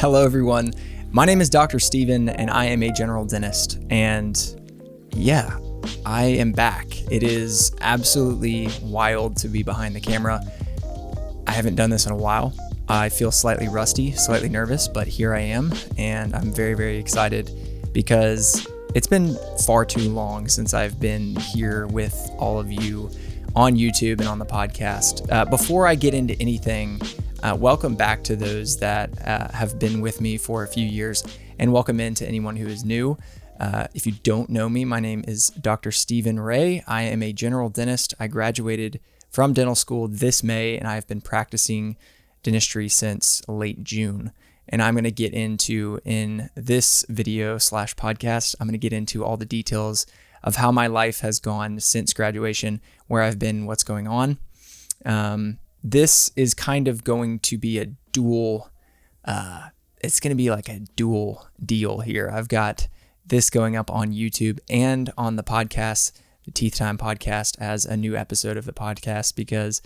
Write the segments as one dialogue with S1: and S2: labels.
S1: Hello, everyone. My name is Dr. Steven, and I am a general dentist. And yeah, I am back. It is absolutely wild to be behind the camera. I haven't done this in a while. I feel slightly rusty, slightly nervous, but here I am, and I'm very, very excited because it's been far too long since I've been here with all of you on YouTube and on the podcast. Before I get into anything, welcome back to those that have been with me for a few years, and welcome in to anyone who is new. If you don't know me, my name is Dr. Steven Ray. I am a general dentist. I graduated from dental school this May, and I've been practicing dentistry since late June. And I'm going to get into, in this video / podcast, I'm going to get into all the details of how my life has gone since graduation, where I've been, what's going on. This is kind of going to be a dual, it's going to be like a dual deal here. I've got this going up on YouTube and on the podcast, the Teeth Time podcast, as a new episode of the podcast because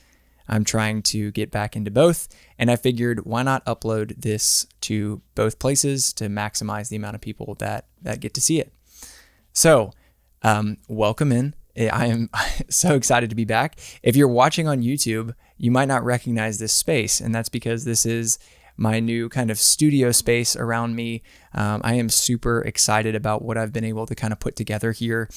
S1: I'm trying to get back into both. And I figured, why not upload this to both places to maximize the amount of people that get to see it. So, welcome in. I am so excited to be back. If you're watching on YouTube, you might not recognize this space, and that's because this is my new kind of studio space around me. I am super excited about what I've been able to kind of put together here.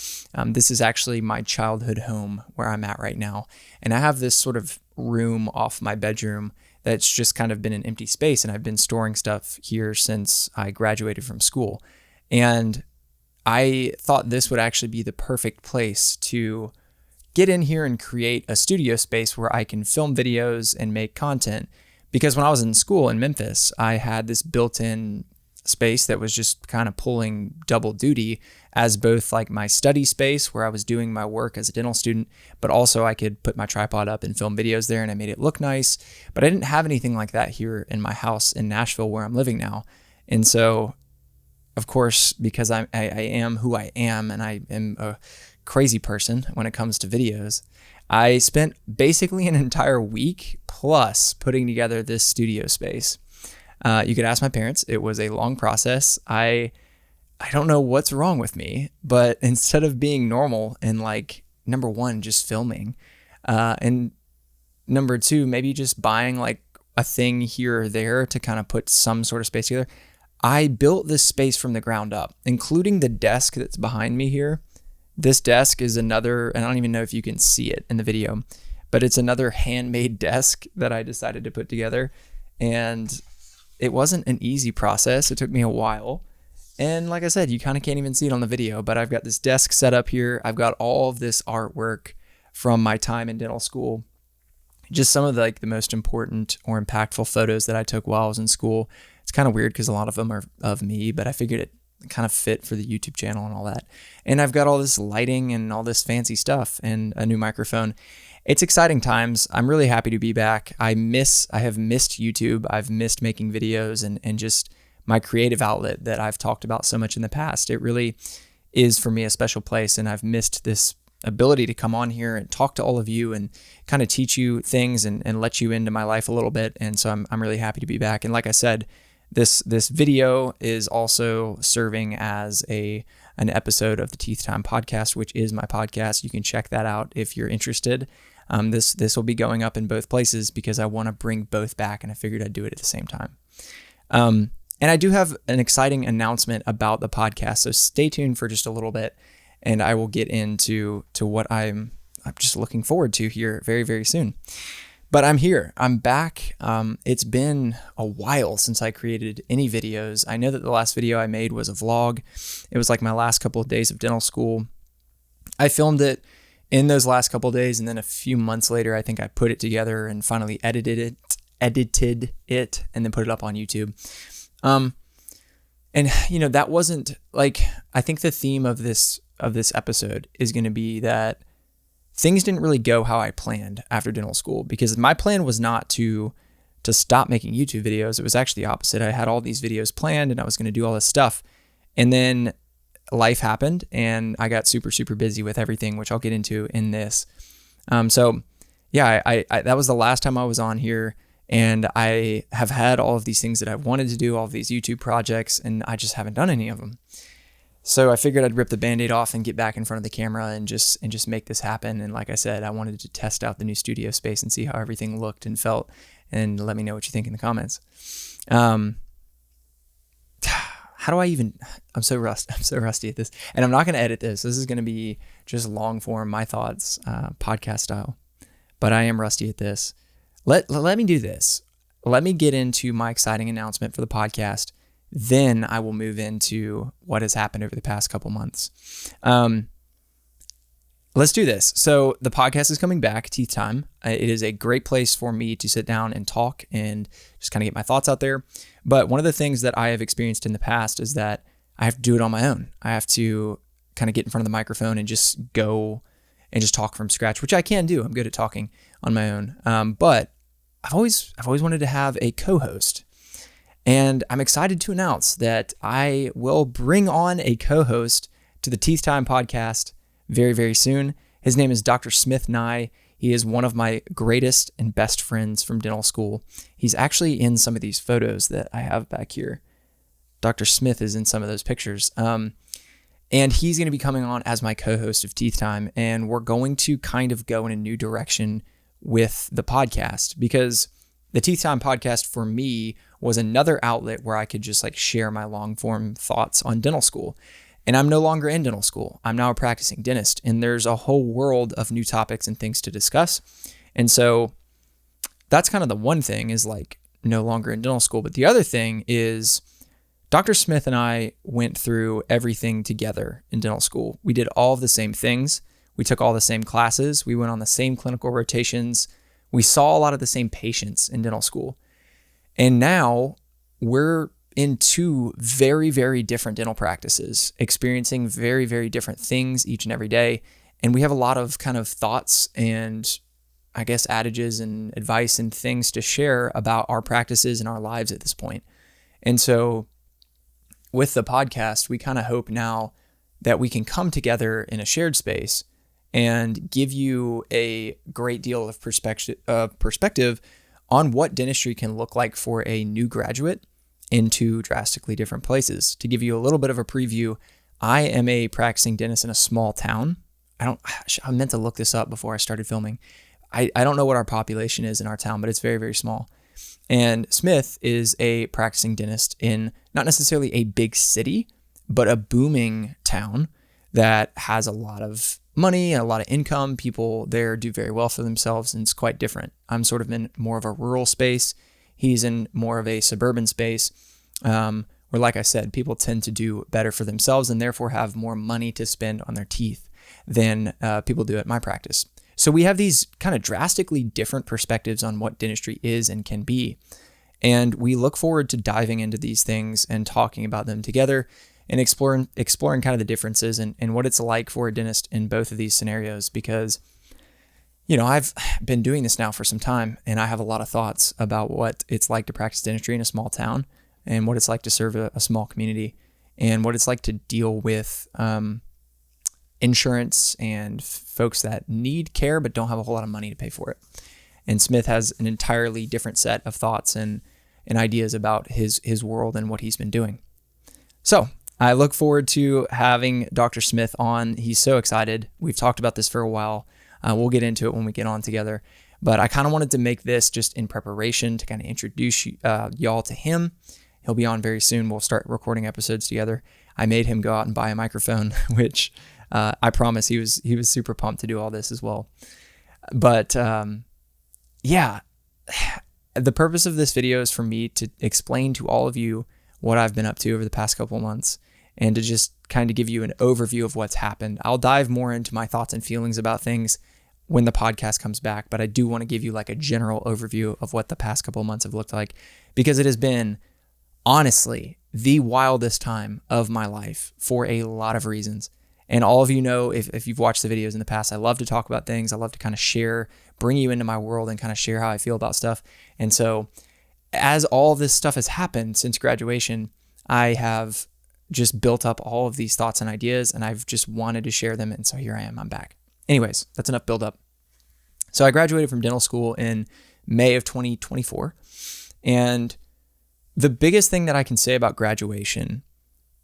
S1: This is actually my childhood home where I'm at right now, and I have this sort of room off my bedroom that's just kind of been an empty space, and I've been storing stuff here since I graduated from school. And I thought this would actually be the perfect place to get in here and create a studio space where I can film videos and make content. Because when I was in school in Memphis, I had this built-in space that was just kind of pulling double duty as both like my study space where I was doing my work as a dental student, but also I could put my tripod up and film videos there, and I made it look nice. But I didn't have anything like that here in my house in Nashville where I'm living now. And so, of course, because I am who I am, and I am a crazy person when it comes to videos, I spent basically an entire week plus putting together this studio space. You could ask my parents. It was a long process. I don't know what's wrong with me, but instead of being normal and like, number one, just filming, and number two, maybe just buying like a thing here or there to kind of put some sort of space together, I built this space from the ground up, including the desk that's behind me here. This desk is another, and I don't even know if you can see it in the video, but it's another handmade desk that I decided to put together. And it wasn't an easy process. It took me a while. And like I said, you kind of can't even see it on the video, but I've got this desk set up here. I've got all of this artwork from my time in dental school. Just some of the most important or impactful photos that I took while I was in school. It's kind of weird because a lot of them are of me, but I figured it kind of fit for the YouTube channel and all that. And I've got all this lighting and all this fancy stuff and a new microphone. It's exciting times. I'm really happy to be back. I have missed YouTube. I've missed making videos and just my creative outlet that I've talked about so much in the past. It really is for me a special place, and I've missed this ability to come on here and talk to all of you and kind of teach you things and let you into my life a little bit. And so I'm really happy to be back. And like I said, this video is also serving as an episode of the Teeth Time podcast, which is my podcast. You can check that out if you're interested. This will be going up in both places because I want to bring both back, and I figured I'd do it at the same time. And I do have an exciting announcement about the podcast, so stay tuned for just a little bit, and I will get into what I'm just looking forward to here very, very soon. But I'm here. I'm back. It's been a while since I created any videos. I know that the last video I made was a vlog. It was like my last couple of days of dental school. I filmed it in those last couple of days, and then a few months later, I think I put it together and finally edited it, and then put it up on YouTube. And that wasn't like, I think the theme of this episode is going to be that things didn't really go how I planned after dental school, because my plan was not to stop making YouTube videos. It was actually the opposite. I had all these videos planned and I was going to do all this stuff. And then life happened and I got super, super busy with everything, which I'll get into in this. So yeah, I that was the last time I was on here. And I have had all of these things that I've wanted to do, all of these YouTube projects, and I just haven't done any of them. So I figured I'd rip the Band-Aid off and get back in front of the camera and just make this happen. And like I said, I wanted to test out the new studio space and see how everything looked and felt, and let me know what you think in the comments. How do I even, I'm so rusty at this, and I'm not going to edit this. This is going to be just long form, my thoughts, podcast style, but I am rusty at this. Let me do this. Let me get into my exciting announcement for the podcast. Then I will move into what has happened over the past couple months. Let's do this. So the podcast is coming back, Teeth Time. It is a great place for me to sit down and talk and just kind of get my thoughts out there. But one of the things that I have experienced in the past is that I have to do it on my own. I have to kind of get in front of the microphone and just go and just talk from scratch, which I can do. I'm good at talking on my own. But I've always wanted to have a co-host. And I'm excited to announce that I will bring on a co-host to the Teeth Time podcast very, very soon. His name is Dr. Smith Nye. He is one of my greatest and best friends from dental school. He's actually in some of these photos that I have back here. Dr. Smith is in some of those pictures. And he's going to be coming on as my co-host of Teeth Time. And we're going to kind of go in a new direction with the podcast, because the Teeth Time podcast for me was another outlet where I could just like share my long form thoughts on dental school. And I'm no longer in dental school. I'm now a practicing dentist, and there's a whole world of new topics and things to discuss. And so that's kind of the one thing, is like no longer in dental school. But the other thing is Dr. Smith and I went through everything together in dental school. We did all of the same things. We took all the same classes. We went on the same clinical rotations. We saw a lot of the same patients in dental school. And now we're in two very, very different dental practices, experiencing very, very different things each and every day. And we have a lot of kind of thoughts and I guess adages and advice and things to share about our practices and our lives at this point. And so with the podcast, we kind of hope now that we can come together in a shared space and give you a great deal of perspective on what dentistry can look like for a new graduate in two drastically different places. To give you a little bit of a preview, I am a practicing dentist in a small town. I meant to look this up before I started filming. I don't know what our population is in our town, but it's very, very small. And Smith is a practicing dentist in not necessarily a big city, but a booming town that has a lot of money and a lot of income. People there do very well for themselves, and it's quite different. I'm sort of in more of a rural space. He's in more of a suburban space where, like I said, people tend to do better for themselves and therefore have more money to spend on their teeth than people do at my practice. So we have these kind of drastically different perspectives on what dentistry is and can be. And we look forward to diving into these things and talking about them together and exploring kind of the differences and what it's like for a dentist in both of these scenarios, because I've been doing this now for some time, and I have a lot of thoughts about what it's like to practice dentistry in a small town, and what it's like to serve a small community, and what it's like to deal with insurance and folks that need care but don't have a whole lot of money to pay for it. And Smith has an entirely different set of thoughts and ideas about his world and what he's been doing. So I look forward to having Dr. Smith on. He's so excited. We've talked about this for a while. We'll get into it when we get on together. But I kind of wanted to make this just in preparation to kind of introduce y'all to him. He'll be on very soon. We'll start recording episodes together. I made him go out and buy a microphone, which I promise he was super pumped to do all this as well. But yeah, the purpose of this video is for me to explain to all of you what I've been up to over the past couple of months, and to just kind of give you an overview of what's happened. I'll dive more into my thoughts and feelings about things when the podcast comes back, but I do want to give you like a general overview of what the past couple of months have looked like, because it has been honestly the wildest time of my life for a lot of reasons. And all of you know, if you've watched the videos in the past, I love to talk about things. I love to kind of share, bring you into my world and kind of share how I feel about stuff. And so as all this stuff has happened since graduation, I have just built up all of these thoughts and ideas, and I've just wanted to share them. And so here I am, I'm back. Anyways, that's enough build up. So I graduated from dental school in May of 2024. And the biggest thing that I can say about graduation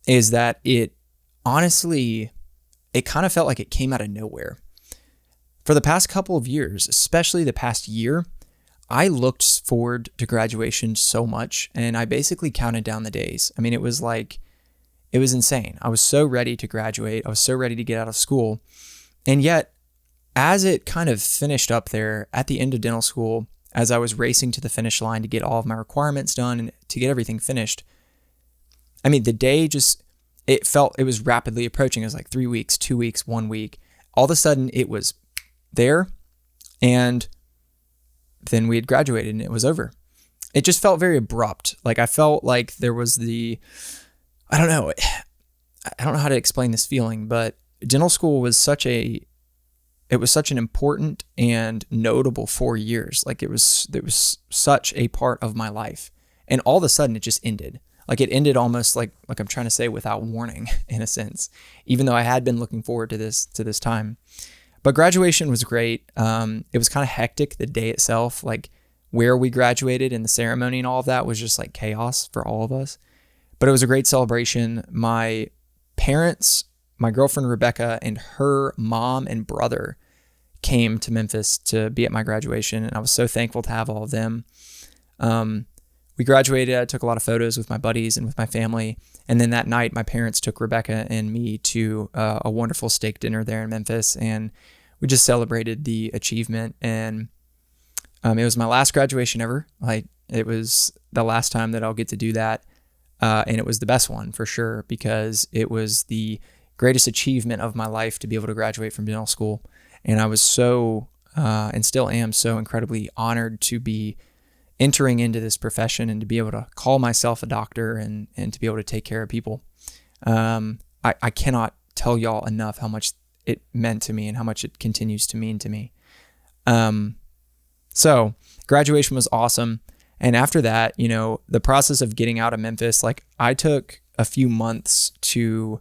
S1: is that it honestly, it kind of felt like it came out of nowhere. For the past couple of years, especially the past year, I looked forward to graduation so much, and I basically counted down the days. I mean, it was insane. I was so ready to graduate. I was so ready to get out of school. And yet, as it kind of finished up there at the end of dental school, as I was racing to the finish line to get all of my requirements done and to get everything finished, I mean, the day it was rapidly approaching. It was like 3 weeks, 2 weeks, 1 week. All of a sudden, it was there, and then we had graduated and it was over. It just felt very abrupt. Like I felt like there was I don't know how to explain this feeling, but dental school was such an important and notable 4 years. Like it was such a part of my life. And all of a sudden it just ended. Like it ended almost like I'm trying to say without warning in a sense, even though I had been looking forward to this time. But graduation was great. It was kind of hectic the day itself, like where we graduated and the ceremony and all of that was just like chaos for all of us. But it was a great celebration. My parents, my girlfriend Rebecca, and her mom and brother came to Memphis to be at my graduation, and I was so thankful to have all of them. We graduated. I took a lot of photos with my buddies and with my family. And then that night, my parents took Rebecca and me to a wonderful steak dinner there in Memphis. And we just celebrated the achievement. And it was my last graduation ever. Like it was the last time that I'll get to do that. And it was the best one for sure, because it was the greatest achievement of my life to be able to graduate from dental school. And I was so, and still am so incredibly honored to be entering into this profession and to be able to call myself a doctor and to be able to take care of people. I cannot tell y'all enough how much it meant to me and how much it continues to mean to me. So graduation was awesome. And after that, the process of getting out of Memphis, like I took a few months to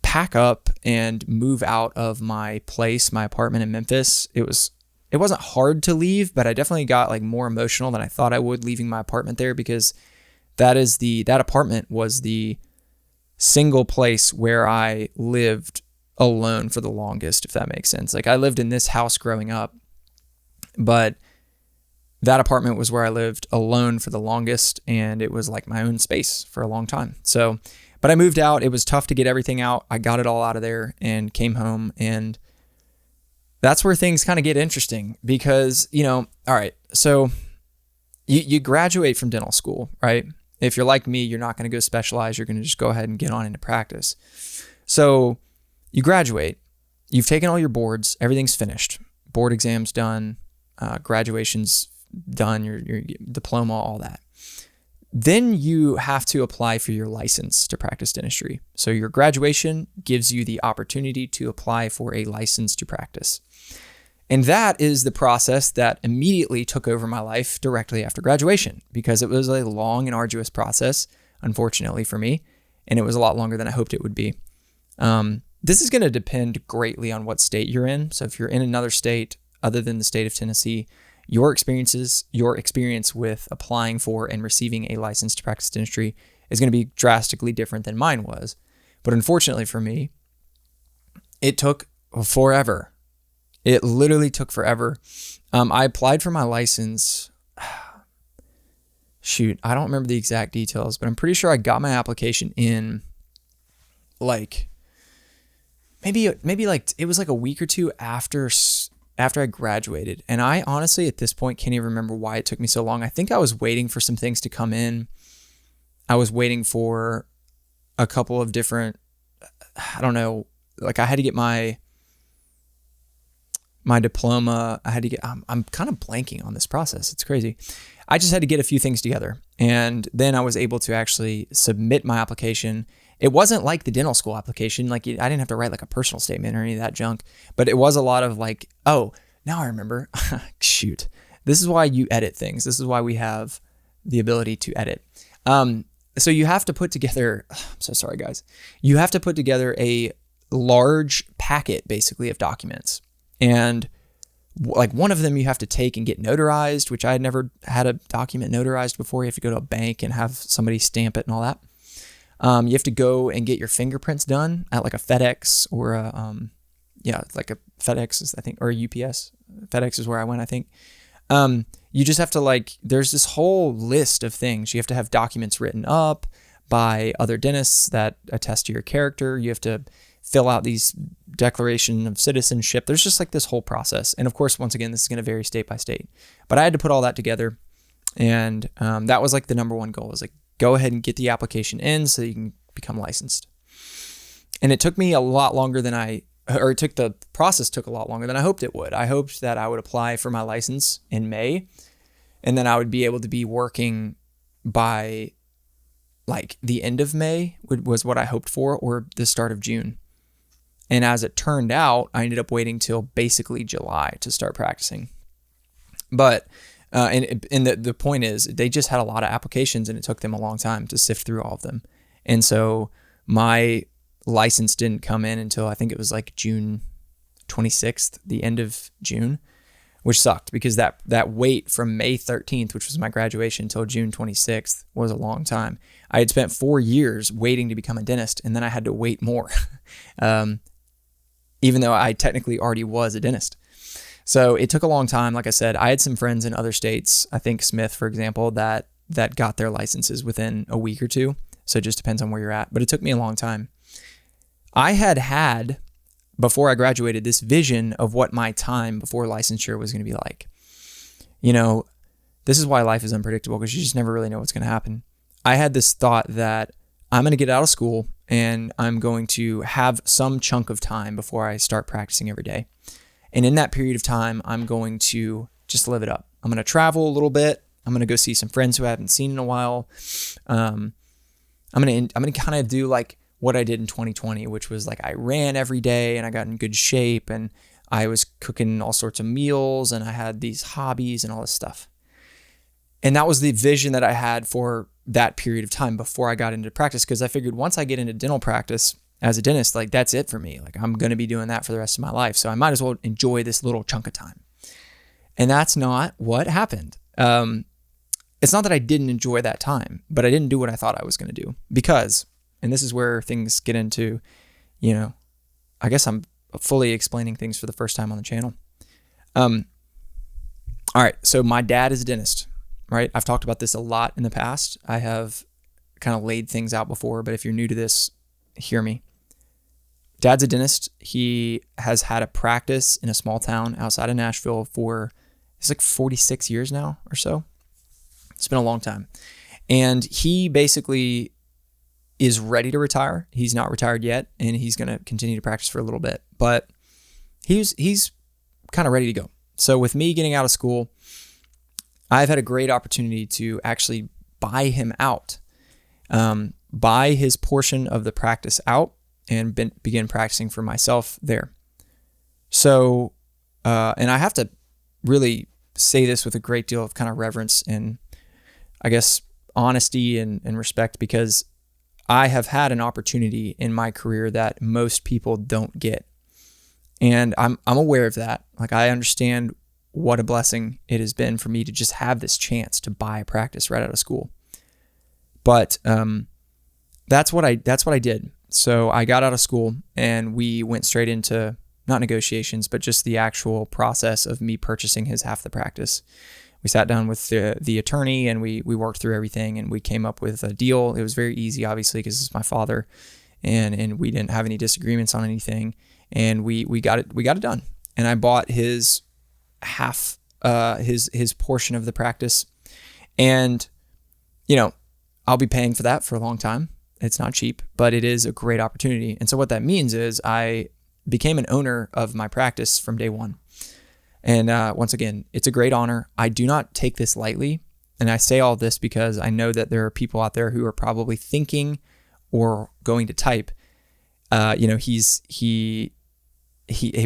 S1: pack up and move out of my place, my apartment in Memphis. It wasn't hard to leave, but I definitely got like more emotional than I thought I would leaving my apartment there, because that apartment was the single place where I lived alone for the longest, if that makes sense. Like I lived in this house growing up, but that apartment was where I lived alone for the longest, and it was like my own space for a long time. So, but I moved out. It was tough to get everything out. I got it all out of there and came home, and that's where things kind of get interesting because, all right, so you graduate from dental school, right? If you're like me, you're not going to go specialize. You're going to just go ahead and get on into practice. So you graduate, you've taken all your boards, everything's finished. Board exams done, graduation's done, your diploma, all that. Then you have to apply for your license to practice dentistry. So your graduation gives you the opportunity to apply for a license to practice. And that is the process that immediately took over my life directly after graduation, because it was a long and arduous process, unfortunately for me, and it was a lot longer than I hoped it would be. This is going to depend greatly on what state you're in. So if you're in another state other than the state of Tennessee, your experience with applying for and receiving a license to practice dentistry is going to be drastically different than mine was. But unfortunately for me, it took forever. It literally took forever. I applied for my license. Shoot, I don't remember the exact details, but I'm pretty sure I got my application in like maybe like it was like a week or two after I graduated. And I honestly, at this point, can't even remember why it took me so long. I think I was waiting for some things to come in. I was waiting for a couple of different, I don't know, like I had to get my diploma. I'm kind of blanking on this process. It's crazy. I just had to get a few things together. And then I was able to actually submit my application. It wasn't like the dental school application. Like I didn't have to write like a personal statement or any of that junk, but it was a lot of like, oh, now I remember. Shoot. This is why you edit things. This is why we have the ability to edit. So you have to put together, I'm so sorry guys. You have to put together a large packet basically of documents. And like one of them you have to take and get notarized, which I had never had a document notarized before. You have to go to a bank and have somebody stamp it and all that. You have to go and get your fingerprints done at like a FedEx or like a FedEx is, I think, or a UPS. FedEx is where I went, I think. You just have to there's this whole list of things. You have to have documents written up by other dentists that attest to your character. You have to fill out these declaration of citizenship. There's just this whole process. And of course, once again, this is going to vary state by state, but I had to put all that together. And that was the number one goal, was go ahead and get the application in so that you can become licensed. And it took me a lot longer than the process took a lot longer than I hoped it would. I hoped that I would apply for my license in May, and then I would be able to be working by the end of May was what I hoped for, or the start of June. And as it turned out, I ended up waiting till basically July to start practicing. But and the point is, they just had a lot of applications, and it took them a long time to sift through all of them. And so my license didn't come in until I think it was June 26th, the end of June, which sucked because that wait from May 13th, which was my graduation, till June 26th was a long time. I had spent 4 years waiting to become a dentist, and then I had to wait more, even though I technically already was a dentist. So it took a long time. Like I said, I had some friends in other states, I think Smith, for example, that got their licenses within a week or two. So it just depends on where you're at. But it took me a long time. I had, before I graduated, this vision of what my time before licensure was going to be like. This is why life is unpredictable, because you just never really know what's going to happen. I had this thought that I'm going to get out of school and I'm going to have some chunk of time before I start practicing every day. And in that period of time, I'm going to just live it up. I'm going to travel a little bit. I'm going to go see some friends who I haven't seen in a while. I'm going to kind of do what I did in 2020, which was I ran every day and I got in good shape and I was cooking all sorts of meals and I had these hobbies and all this stuff. And that was the vision that I had for that period of time before I got into practice, because I figured once I get into dental practice as a dentist, that's it for me. I'm going to be doing that for the rest of my life. So I might as well enjoy this little chunk of time. And that's not what happened. It's not that I didn't enjoy that time, but I didn't do what I thought I was going to do because, and this is where things get into, I guess I'm fully explaining things for the first time on the channel. All right. So my dad is a dentist, right? I've talked about this a lot in the past. I have kind of laid things out before, but if you're new to this, hear me. Dad's a dentist. He has had a practice in a small town outside of Nashville for, it's 46 years now or so. It's been a long time. And he basically is ready to retire. He's not retired yet, and he's going to continue to practice for a little bit, but he's kind of ready to go. So with me getting out of school, I've had a great opportunity to actually buy him out, buy his portion of the practice out, and begin practicing for myself there. So, and I have to really say this with a great deal of kind of reverence and I guess honesty and respect, because I have had an opportunity in my career that most people don't get. And I'm aware of that. I understand what a blessing it has been for me to just have this chance to buy a practice right out of school. But that's what I did. So I got out of school and we went straight into not negotiations, but just the actual process of me purchasing his half the practice. We sat down with the attorney and we worked through everything and we came up with a deal. It was very easy, obviously, because it's my father, and we didn't have any disagreements on anything, and we got it done. And I bought his half, his portion of the practice, and I'll be paying for that for a long time. It's not cheap, but it is a great opportunity. And so what that means is I became an owner of my practice from day one. And once again, it's a great honor. I do not take this lightly. And I say all this because I know that there are people out there who are probably thinking or going to type, he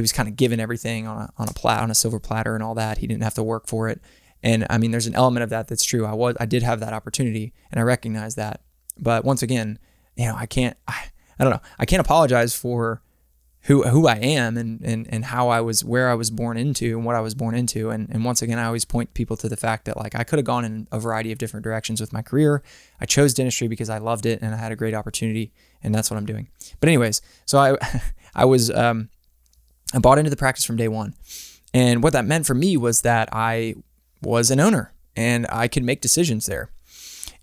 S1: was kind of given everything on a silver platter and all that. He didn't have to work for it. And I mean, there's an element of that that's true. I did have that opportunity and I recognize that. But once again, I can't apologize for who I am and how where I was born into and what I was born into. And once again, I always point people to the fact that like I could have gone in a variety of different directions with my career. I chose dentistry because I loved it and I had a great opportunity, and that's what I'm doing. But anyways, so I bought into the practice from day one. And what that meant for me was that I was an owner and I could make decisions there.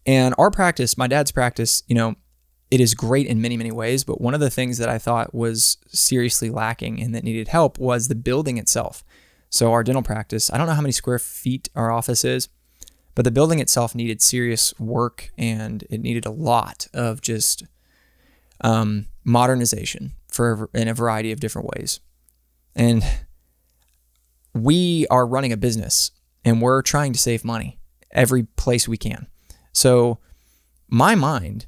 S1: And our practice, my dad's practice, it is great in many, many ways, but one of the things that I thought was seriously lacking and that needed help was the building itself. So our dental practice, I don't know how many square feet our office is, but the building itself needed serious work, and it needed a lot of just modernization in a variety of different ways. And we are running a business and we're trying to save money every place we can. So my mind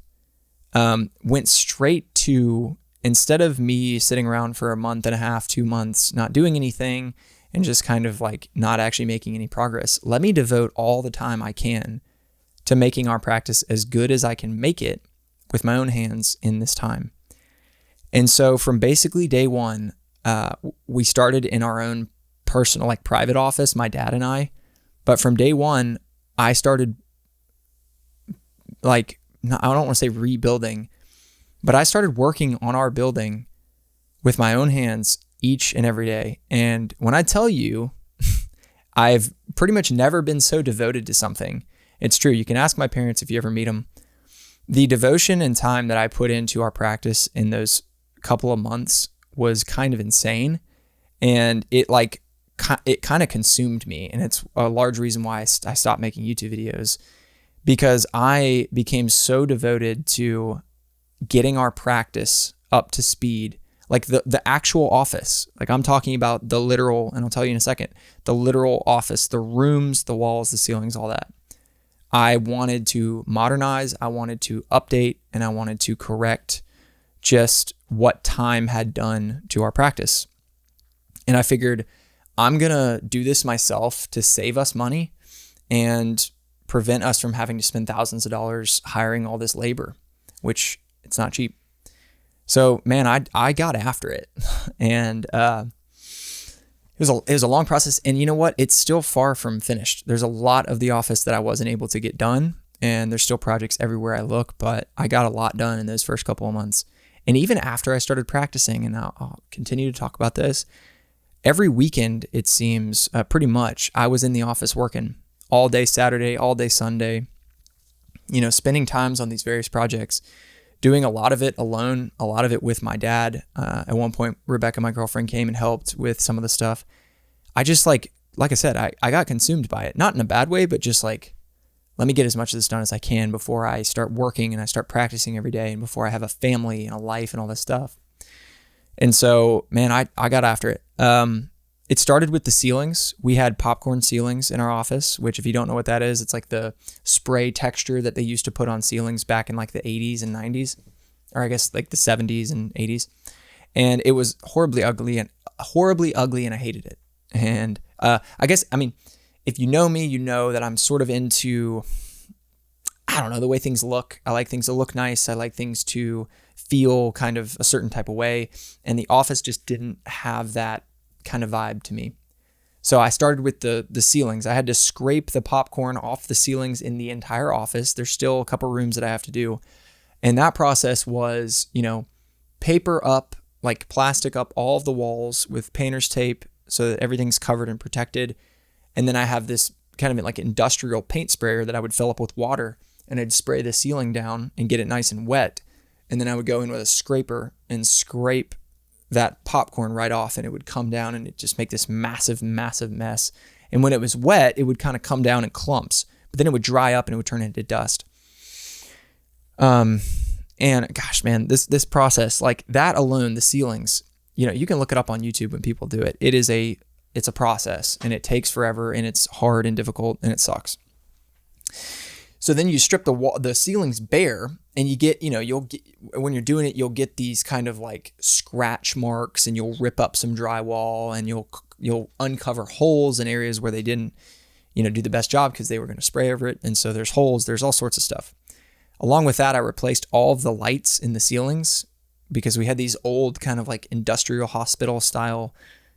S1: went straight to, instead of me sitting around for a month and a half, 2 months, not doing anything and just kind of like not actually making any progress, let me devote all the time I can to making our practice as good as I can make it with my own hands in this time. And so from basically day one, we started in our own personal, like private office, my dad and I. But from day one, I started I don't want to say rebuilding, but I started working on our building with my own hands each and every day. And when I tell you, I've pretty much never been so devoted to something. It's true. You can ask my parents if you ever meet them. The devotion and time that I put into our practice in those couple of months was kind of insane. And it kind of consumed me. And it's a large reason why I stopped making YouTube videos, because I became so devoted to getting our practice up to speed, like the actual office. Like I'm talking about the literal, and I'll tell you in a second, the literal office, the rooms, the walls, the ceilings, all that. I wanted to modernize, I wanted to update, and I wanted to correct just what time had done to our practice. And I figured I'm going to do this myself to save us money and prevent us from having to spend thousands of dollars hiring all this labor, which it's not cheap. So man, I got after it, and it was a long process. And you know what? It's still far from finished. There's a lot of the office that I wasn't able to get done, and there's still projects everywhere I look, but I got a lot done in those first couple of months. And even after I started practicing, and I'll continue to talk about this, every weekend, it seems pretty much, I was in the office working all day Saturday, all day Sunday, spending times on these various projects, doing a lot of it alone, a lot of it with my dad. At one point, Rebecca, my girlfriend, came and helped with some of the stuff. I just like I said, I got consumed by it, not in a bad way, but just like, let me get as much of this done as I can before I start working and I start practicing every day, and before I have a family and a life and all this stuff. And so, man, I got after it. It started with the ceilings. We had popcorn ceilings in our office, which if you don't know what that is, it's like the spray texture that they used to put on ceilings back in like the 80s and 90s, or I guess like the 70s and 80s. And it was horribly ugly and I hated it. And if you know me, you know that I'm sort of into, I don't know, the way things look. I like things to look nice. I like things to feel kind of a certain type of way. And the office just didn't have that kind of vibe to me. So I started with the ceilings. I had to scrape the popcorn off the ceilings in the entire office. There's still a couple rooms that I have to do. And that process was, paper up, like plastic up all of the walls with painter's tape so that everything's covered and protected. And then I have this kind of like industrial paint sprayer that I would fill up with water, and I'd spray the ceiling down and get it nice and wet. And then I would go in with a scraper and scrape that popcorn right off, and it would come down and it just make this massive, massive mess. And when it was wet, it would kind of come down in clumps, but then it would dry up and it would turn into dust. And gosh, man, this process, like that alone, the ceilings, you can look it up on YouTube when people do it. It's a process, and it takes forever, and it's hard and difficult, and it sucks. So then you strip the ceilings bare, and you get, when you're doing it, you'll get these kind of like scratch marks, and you'll rip up some drywall, and you'll uncover holes in areas where they didn't, do the best job because they were going to spray over it. And so there's holes, there's all sorts of stuff. Along with that, I replaced all of the lights in the ceilings because we had these old kind of like industrial hospital style,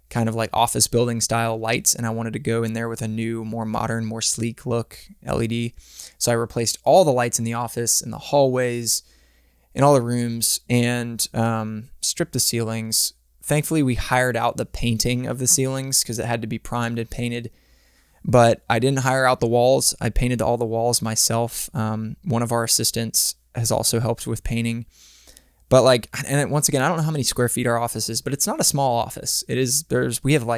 S1: kind of like office building style lights. And I wanted to go in there with a new, more modern, more sleek look LED. So I replaced all the lights in the office, in the hallways, in all the rooms, and stripped the ceilings. Thankfully, we hired out the painting of the ceilings because it had to be primed and painted. But I didn't hire out the walls. I painted all the walls myself. One of our assistants has also helped with painting. But like, and once again, I don't know how many square feet our office is, but it's not a small office. It is, we have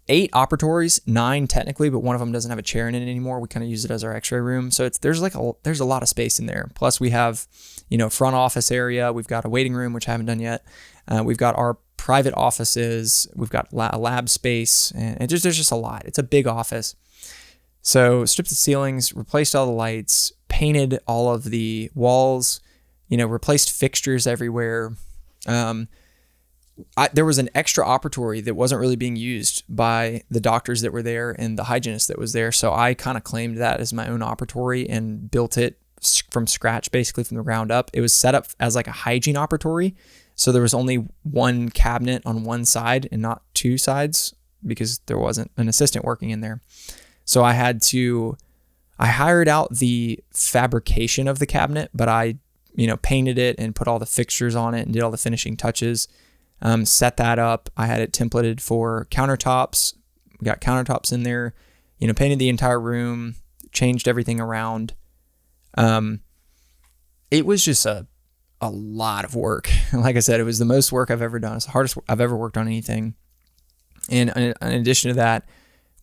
S1: 8 operatories, 9 technically, but one of them doesn't have a chair in it anymore. We kind of use it as our x-ray room. So there's a lot of space in there. Plus we have, front office area. We've got a waiting room, which I haven't done yet. We've got our private offices. We've got a lab space, and there's just a lot. It's a big office. So stripped the ceilings, replaced all the lights, painted all of the walls, replaced fixtures everywhere. There was an extra operatory that wasn't really being used by the doctors that were there and the hygienist that was there. So I kind of claimed that as my own operatory and built it from scratch, basically from the ground up. It was set up as like a hygiene operatory. So there was only one cabinet on one side and not 2 sides because there wasn't an assistant working in there. So I hired out the fabrication of the cabinet, but I, painted it and put all the fixtures on it and did all the finishing touches. Set that up. I had it templated for countertops. We got countertops in there, painted the entire room, changed everything around. It was just a lot of work. Like I said, it was the most work I've ever done. It's the hardest I've ever worked on anything. And in addition to that,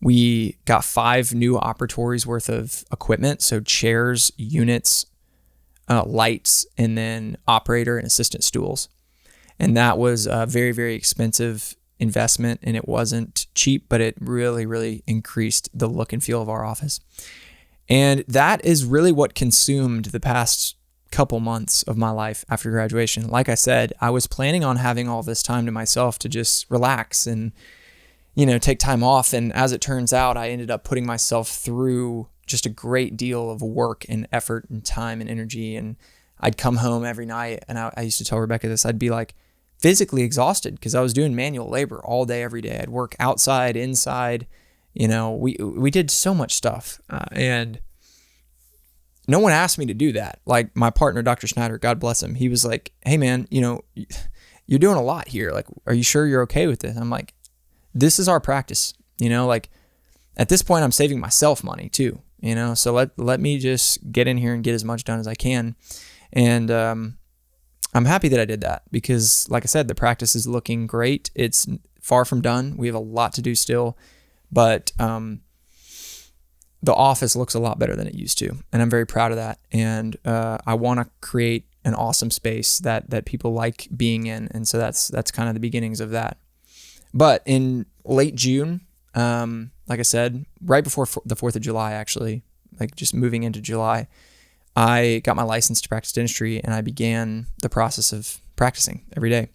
S1: we got 5 new operatories worth of equipment. So chairs, units, lights, and then operator and assistant stools. And that was a very, very expensive investment, and it wasn't cheap, but it really, really increased the look and feel of our office. And that is really what consumed the past couple months of my life after graduation. Like I said, I was planning on having all this time to myself to just relax and, take time off. And as it turns out, I ended up putting myself through just a great deal of work and effort and time and energy. And I'd come home every night, and I used to tell Rebecca this, I'd be like physically exhausted because I was doing manual labor all day, every day. I'd work outside, inside, we did so much stuff. And no one asked me to do that. Like my partner, Dr. Schneider, God bless him. He was like, hey man, you're doing a lot here. Like, are you sure you're okay with this? I'm like, this is our practice, at this point I'm saving myself money too, so let me just get in here and get as much done as I can. And, I'm happy that I did that because like I said, the practice is looking great. It's far from done. We have a lot to do still, but, the office looks a lot better than it used to, and I'm very proud of that. And I want to create an awesome space that people like being in, and so that's kind of the beginnings of that. But in late June, like I said, right before the 4th of July, actually, like just moving into July, I got my license to practice dentistry, and I began the process of practicing every day.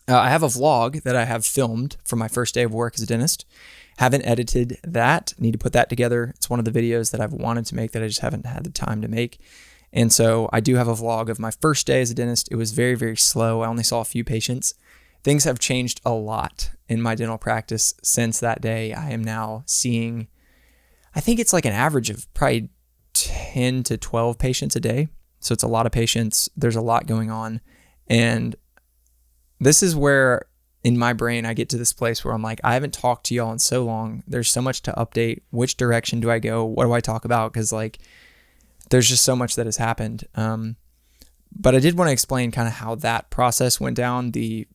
S1: I have a vlog that I have filmed from my first day of work as a dentist. Haven't edited that. Need to put that together. It's one of the videos that I've wanted to make that I just haven't had the time to make. And so I do have a vlog of my first day as a dentist. It was very, very slow. I only saw a few patients. Things have changed a lot in my dental practice since that day. I am now seeing, I think it's like an average of probably 10 to 12 patients a day. So it's a lot of patients. There's a lot going on. And this is where in my brain, I get to this place where I'm like, I haven't talked to y'all in so long. There's so much to update. Which direction do I go? What do I talk about? Because like, there's just so much that has happened. But I did want to explain kind of how that process went down, the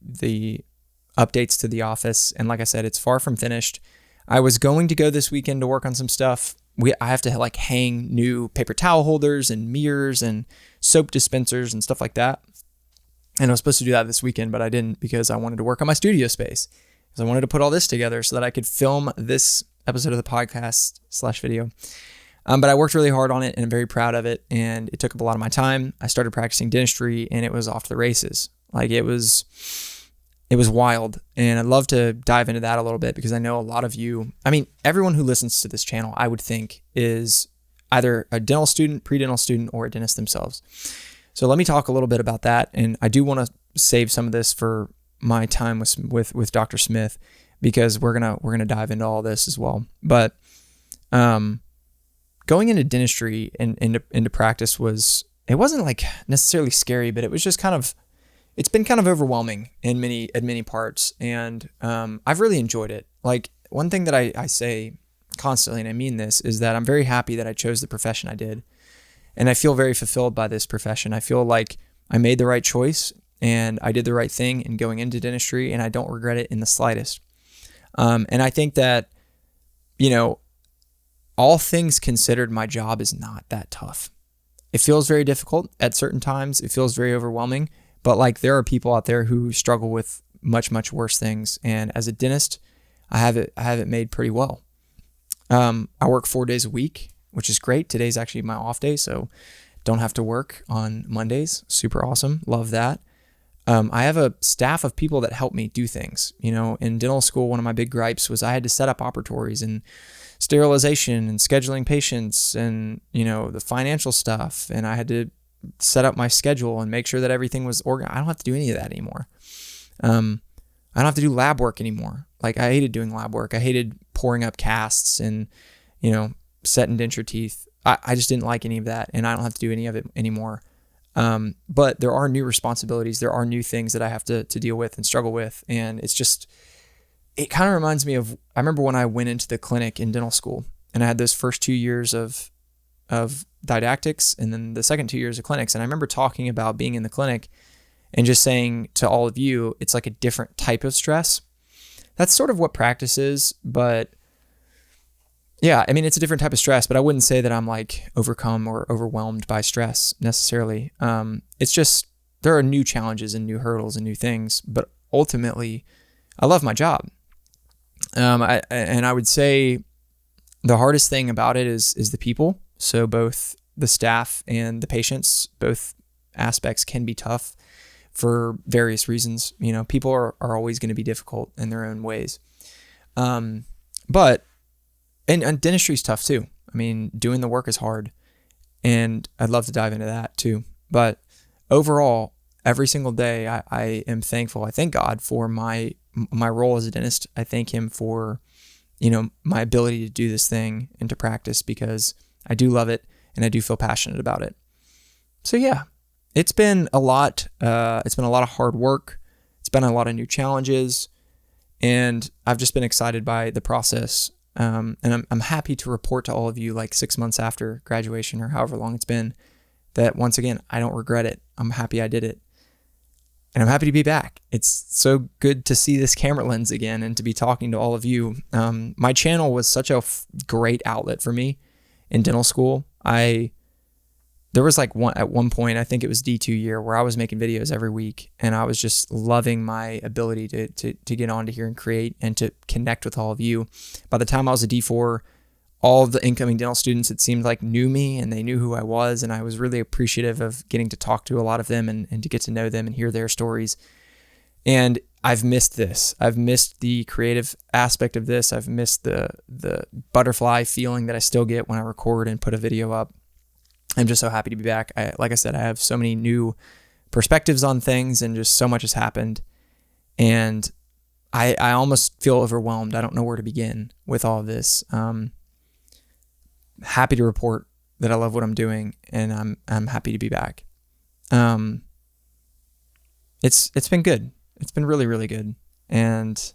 S1: updates to the office. And like I said, it's far from finished. I was going to go this weekend to work on some stuff. I have to like hang new paper towel holders and mirrors and soap dispensers and stuff like that. And I was supposed to do that this weekend, but I didn't because I wanted to work on my studio space. Because I wanted to put all this together so that I could film this episode of the podcast / video. But I worked really hard on it and I'm very proud of it. And it took up a lot of my time. I started practicing dentistry and it was off to the races. Like it was wild. And I'd love to dive into that a little bit because I know a lot of you, everyone who listens to this channel, I would think is either a dental student, pre-dental student, or a dentist themselves. So let me talk a little bit about that. And I do want to save some of this for my time with Dr. Smith, because we're gonna dive into all this as well. But going into dentistry and into practice it wasn't like necessarily scary, but it was just it's been kind of overwhelming in many parts. And I've really enjoyed it. Like, one thing that I say constantly, and I mean this, is that I'm very happy that I chose the profession I did. And I feel very fulfilled by this profession. I feel like I made the right choice and I did the right thing in going into dentistry, and I don't regret it in the slightest. And I think that, all things considered, my job is not that tough. It feels very difficult at certain times. It feels very overwhelming, but like, there are people out there who struggle with much, much worse things. And as a dentist, I have it made pretty well. I work 4 days a week, which is great. Today's actually my off day, so don't have to work on Mondays. Super awesome. Love that. I have a staff of people that help me do things. In dental school, one of my big gripes was I had to set up operatories and sterilization and scheduling patients and, the financial stuff. And I had to set up my schedule and make sure that everything was organized. I don't have to do any of that anymore. I don't have to do lab work anymore. Like, I hated doing lab work. I hated pouring up casts and, setting denture teeth. I just didn't like any of that, and I don't have to do any of it anymore. But there are new responsibilities. There are new things that I have to deal with and struggle with. And it kind of reminds me of, I remember when I went into the clinic in dental school, and I had those first 2 years of didactics and then the second 2 years of clinics. And I remember talking about being in the clinic and just saying to all of you, it's like a different type of stress. That's sort of what practice is, but yeah, I mean, it's a different type of stress, but I wouldn't say that I'm like overcome or overwhelmed by stress necessarily. It's just, there are new challenges and new hurdles and new things, but ultimately I love my job. And I would say the hardest thing about it is the people. So both the staff and the patients, both aspects can be tough for various reasons. People are always going to be difficult in their own ways. But dentistry is tough too. I mean, doing the work is hard, and I'd love to dive into that too. But overall, every single day, I am thankful. I thank God for my role as a dentist. I thank Him for, my ability to do this thing and to practice, because I do love it and I do feel passionate about it. So yeah, it's been a lot. It's been a lot of hard work. It's been a lot of new challenges, and I've just been excited by the process. And I'm happy to report to all of you, like 6 months after graduation or however long it's been, that once again, I don't regret it. I'm happy I did it. And I'm happy to be back. It's so good to see this camera lens again and to be talking to all of you. My channel was such a great outlet for me in dental school. There was like at one point, I think it was D2 year, where I was making videos every week, and I was just loving my ability to get onto here and create and to connect with all of you. By the time I was a D4, all of the incoming dental students, it seemed like, knew me and they knew who I was. And I was really appreciative of getting to talk to a lot of them and to get to know them and hear their stories. And I've missed this. I've missed the creative aspect of this. I've missed the butterfly feeling that I still get when I record and put a video up. I'm just so happy to be back. Like I said, I have so many new perspectives on things, and just so much has happened. And I almost feel overwhelmed. I don't know where to begin with all of this. Happy to report that I love what I'm doing, and I'm happy to be back. It's been good. It's been really, really good. And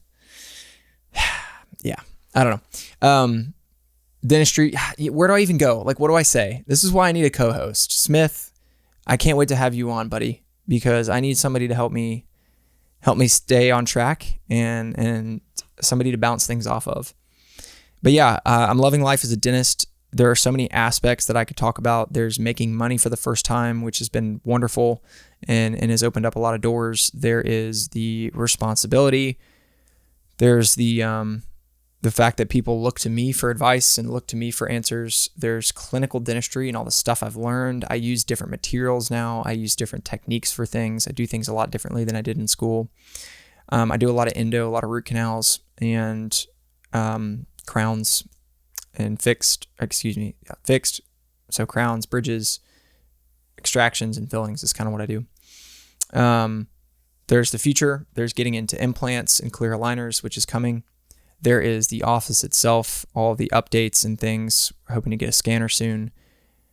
S1: yeah, I don't know. Dentistry, where do I even go? Like, what do I say? This is why I need a co-host. Smith, I can't wait to have you on, buddy, because I need somebody to help me stay on track and somebody to bounce things off of. But yeah, I'm loving life as a dentist. There are so many aspects that I could talk about. There's making money for the first time, which has been wonderful and has opened up a lot of doors. There is the responsibility. There's the fact that people look to me for advice and look to me for answers. There's clinical dentistry and all the stuff I've learned. I use different materials now. I use different techniques for things. I do things a lot differently than I did in school. I do a lot of endo, a lot of root canals, and crowns and fixed. So crowns, bridges, extractions and fillings is kind of what I do. There's the future. There's getting into implants and clear aligners, which is coming. There is the office itself, all the updates and things. We're hoping to get a scanner soon.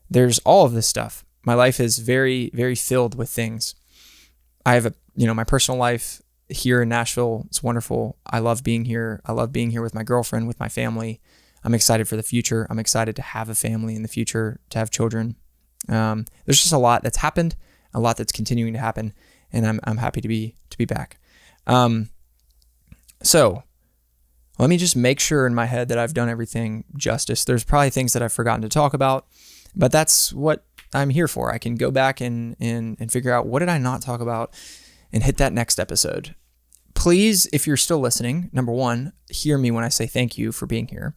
S1: There's all of this stuff. My life is very, very filled with things. I have my personal life here in Nashville. It's wonderful. I love being here. I love being here with my girlfriend, with my family. I'm excited for the future. I'm excited to have a family in the future, to have children. There's just a lot that's happened, a lot that's continuing to happen, and I'm happy to be back. So let me just make sure in my head that I've done everything justice. There's probably things that I've forgotten to talk about, but that's what I'm here for. I can go back and figure out, what did I not talk about, and hit that next episode. Please, if you're still listening, number one, hear me when I say thank you for being here.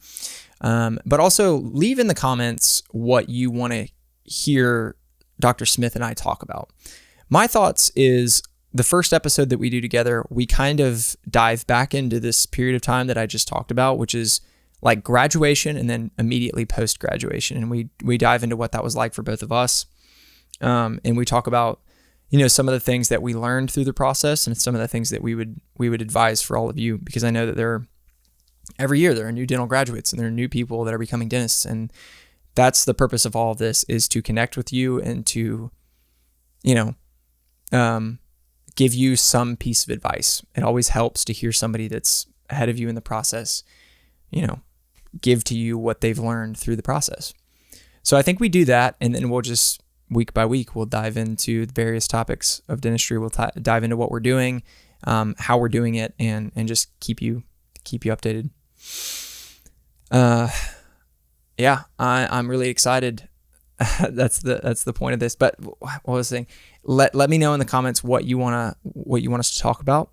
S1: But also leave in the comments what you want to hear Dr. Smith and I talk about. My thoughts is, the first episode that we do together, we kind of dive back into this period of time that I just talked about, which is like graduation and then immediately post-graduation. And we dive into what that was like for both of us. And we talk about, some of the things that we learned through the process, and some of the things that we would advise for all of you, because I know that every year there are new dental graduates and there are new people that are becoming dentists. And that's the purpose of all of this, is to connect with you and to, give you some piece of advice. It always helps to hear somebody that's ahead of you in the process, give to you what they've learned through the process. So I think we do that, and then we'll just, week by week, we'll dive into the various topics of dentistry. We'll dive into what we're doing, how we're doing it, and just keep you updated. I'm really excited. That's the point of this. But what was I saying? Let me know in the comments what you want us to talk about.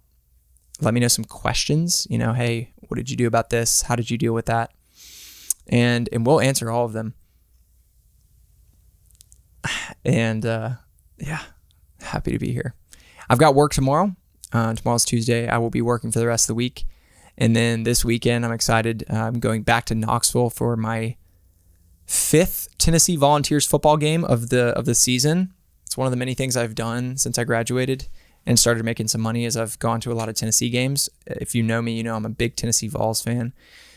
S1: Let me know some questions. Hey, what did you do about this? How did you deal with that? And we'll answer all of them. And happy to be here. I've got work tomorrow. Tomorrow's Tuesday. I will be working for the rest of the week. And then this weekend, I'm excited. I'm going back to Knoxville for my 5th Tennessee Volunteers football game of the season. It's one of the many things I've done since I graduated and started making some money, as I've gone to a lot of Tennessee games. If you know me, I'm a big Tennessee Vols fan.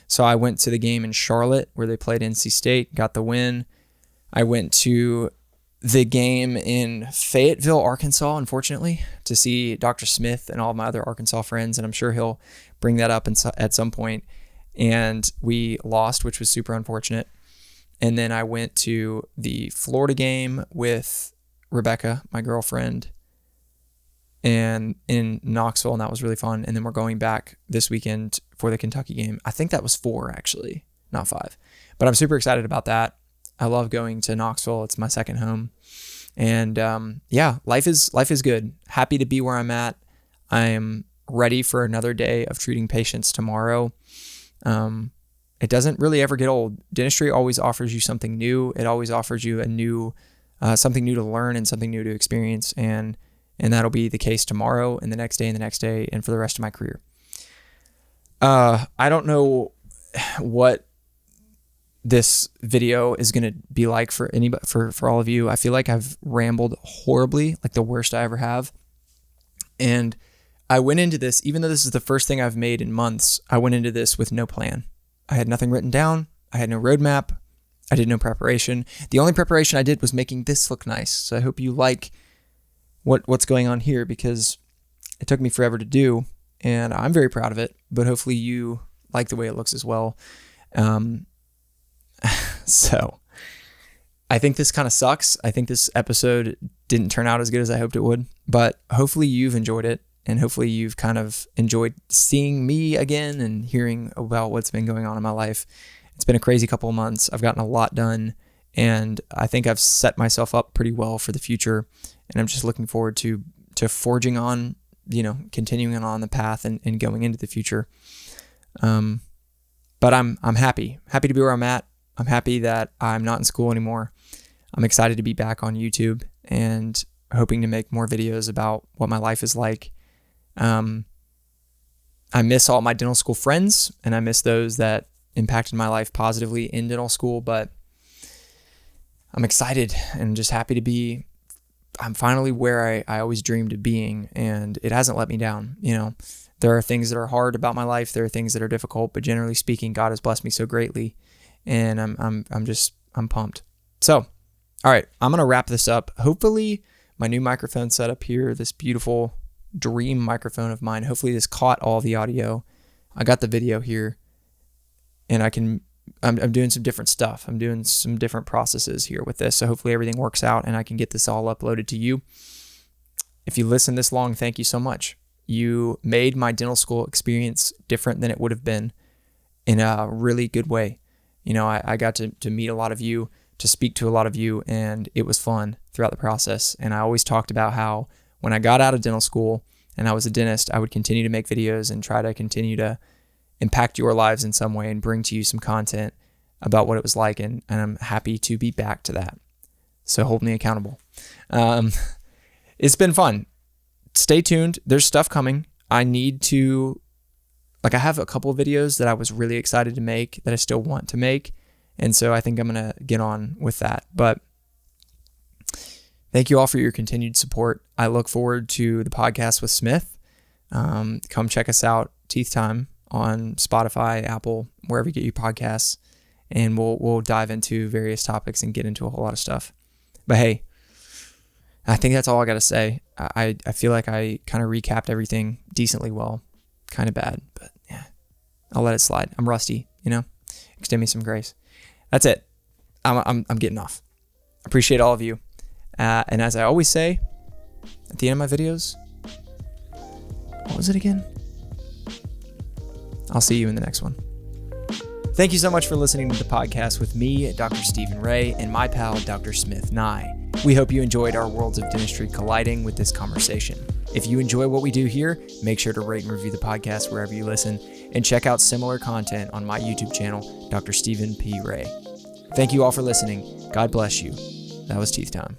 S1: So I went to the game in Charlotte where they played NC State, got the win. I went to the game in Fayetteville, Arkansas, unfortunately, to see Dr. Smith and all of my other Arkansas friends, and I'm sure he'll bring that up at some point. And we lost, which was super unfortunate. And then I went to the Florida game with Rebecca, my girlfriend, and in Knoxville, and that was really fun. And then we're going back this weekend for the Kentucky game. I think that was 4, actually, not 5. But I'm super excited about that. I love going to Knoxville. It's my second home. And life is good. Happy to be where I'm at. I'm ready for another day of treating patients tomorrow. It doesn't really ever get old. Dentistry always offers you something new. It always offers you something new to learn and something new to experience. And that'll be the case tomorrow and the next day and the next day and for the rest of my career. I don't know what this video is going to be like for anybody, for all of you. I feel like I've rambled horribly, like the worst I ever have. And I went into this, even though this is the first thing I've made in months, I went into this with no plan. I had nothing written down. I had no roadmap. I did no preparation. The only preparation I did was making this look nice. So I hope you like what's going on here, because it took me forever to do, and I'm very proud of it, but hopefully you like the way it looks as well. So I think this kind of sucks. I think this episode didn't turn out as good as I hoped it would, but hopefully you've enjoyed it, and hopefully you've kind of enjoyed seeing me again and hearing about what's been going on in my life. It's been a crazy couple of months. I've gotten a lot done, and I think I've set myself up pretty well for the future, and I'm just looking forward to forging on, continuing on the path and going into the future. But I'm happy to be where I'm at. I'm happy that I'm not in school anymore. I'm excited to be back on YouTube and hoping to make more videos about what my life is like. I miss all my dental school friends, and I miss those that impacted my life positively in dental school, but I'm excited and just happy to be I'm finally where I always dreamed of being, and it hasn't let me down. There are things that are hard about my life. There are things that are difficult, but generally speaking, God has blessed me so greatly, and I'm pumped. So, all right, I'm going to wrap this up. Hopefully my new microphone setup here, this beautiful dream microphone of mine, hopefully this caught all the audio. I got the video here, and I'm doing some different stuff. I'm doing some different processes here with this. So hopefully everything works out and I can get this all uploaded to you. If you listened this long, thank you so much. You made my dental school experience different than it would have been in a really good way. I got to meet a lot of you, to speak to a lot of you, and it was fun throughout the process. And I always talked about how when I got out of dental school and I was a dentist, I would continue to make videos and try to continue to impact your lives in some way and bring to you some content about what it was like. And I'm happy to be back to that. So hold me accountable. It's been fun. Stay tuned. There's stuff coming. I have a couple of videos that I was really excited to make that I still want to make. And so I think I'm going to get on with that. But thank you all for your continued support. I look forward to the podcast with Smith. Come check us out, Teeth Time, on Spotify, Apple, wherever you get your podcasts. And we'll dive into various topics and get into a whole lot of stuff. But hey, I think that's all I got to say. I feel like I kind of recapped everything decently well. Kind of bad, but yeah, I'll let it slide. I'm rusty, extend me some grace. That's it. I'm getting off. Appreciate all of you. And as I always say at the end of my videos, what was it again? I'll see you in the next one. Thank you so much for listening to the podcast with me, Dr. Stephen Ray, and my pal, Dr. Smith Nye. We hope you enjoyed our worlds of dentistry colliding with this conversation. If you enjoy what we do here, make sure to rate and review the podcast wherever you listen, and check out similar content on my YouTube channel, Dr. Stephen P. Ray. Thank you all for listening. God bless you. That was Teeth Time.